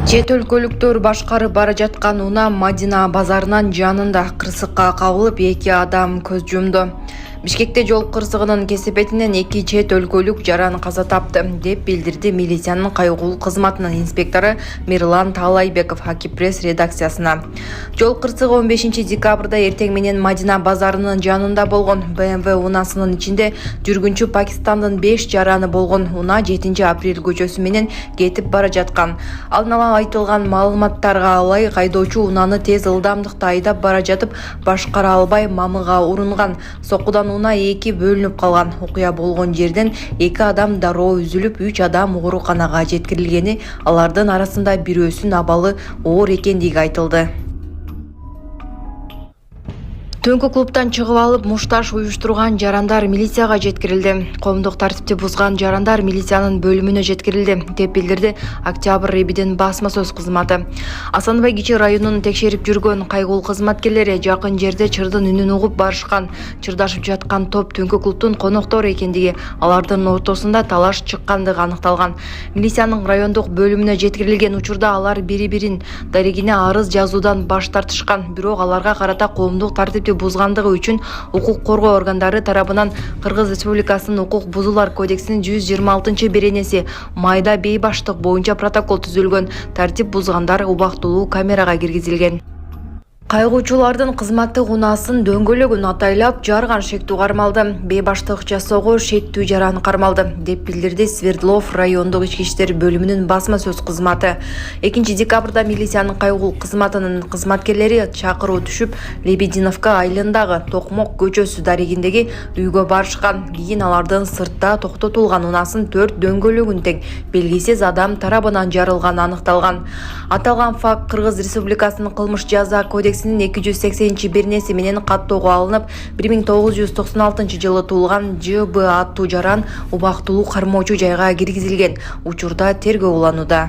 Чет өлкөлүктөр башкарып бара жаткан унаа Мадина базарынын жанында кырсыкка кабылып 2 адам көз жумду. Бишкекте жол кырсыгынын кесепетинен 2 чет өлкөлүк жаран каза тапты, деп билдирди милициянын кайгылуу кызматынын инспектору Мирлан Таалайбеков Аки пресс редакциясына. Жол кырсыгы 15 декабрда эртең менен Мадина базарынын жанында болгон. BMW унаасынын ичинде жүргүнчү Пакистандын 5 жараны болгон. Унаа 7 апрель көчөсү менен кетип бара жаткан. Алдын ала айтылган маалыматтарга ылайык айдоочу унааны тез ылдамдыкта айдап бара жатып башкара албай мамыга урунган. Сокудан унаа 2 бөлүнүп калган. Окуя болгон жерден 2 адам дароо үзүлүп, 3 адам ооруканага жеткирилгени, алардын арасында бирөөсүнүн абалы оор экендиги айтылды. Түнкү клубтан чыгып алып, мушташ уюштурган жарандар милицияга жеткирилди. Коомдук тартипти бузган жарандар милициянын бөлүмүнө жеткирилди, деп билдирди Октябрь Ребидин басма сөз кызматы. Асанбай Кичи районун текшерип жүргөн кайгылуу кызматкерлери жакын жерде чырдын үнүн угуп барышкан. Чырдашып жаткан топ түнкү клубтун коноктору экендиги, алардын ортосунда талаш чыккандыгы аныкталган. Милициянын райондук бөлүмүнө жеткирилген учурда алар бири-бирин дарегине арыз жазуудан баш тартышкан. Бирок аларга карата коомдук тартипти бузгандыгы үчүн укук коргоо органдары тарабынан Кыргыз Республикасынын укук бузуулар кодексинин 126-беренеси майда бейбаштык боюнча протокол түзүлгөн. Тартип бузгандар убактылуу камерага киргизилген. Кайгуучулардын кызматтык унаасын дөңгөлөгүн атайлап жарган шектүү кармалды. Бейбаштык жасоого шектүү жаран кармалды, деп билдирди Свердлов райондук ички иштер бөлүмүнүн басма сөз кызматы. 2 декабрда милициянын кайгылуу кызматынын кызматкерлери чакыруу түшүп, Лебединовка айылындагы Токмок көчөсү дарегиндеги үйгө барышкан. Кийин алардын сыртта токтотулган унаасын 4 дөңгөлөгүн тең белгисиз адам тарабынан жарылганы аныкталган. Аталган факт Кыргыз Республикасынын кылмыш жаза кодексинин 280-беренеси менен каттоого алынып, 1996 жылы туулган ЖБ аттуу жаран убактылуу кармоочу жайга киргизилген. Учурда тергөө уланууда.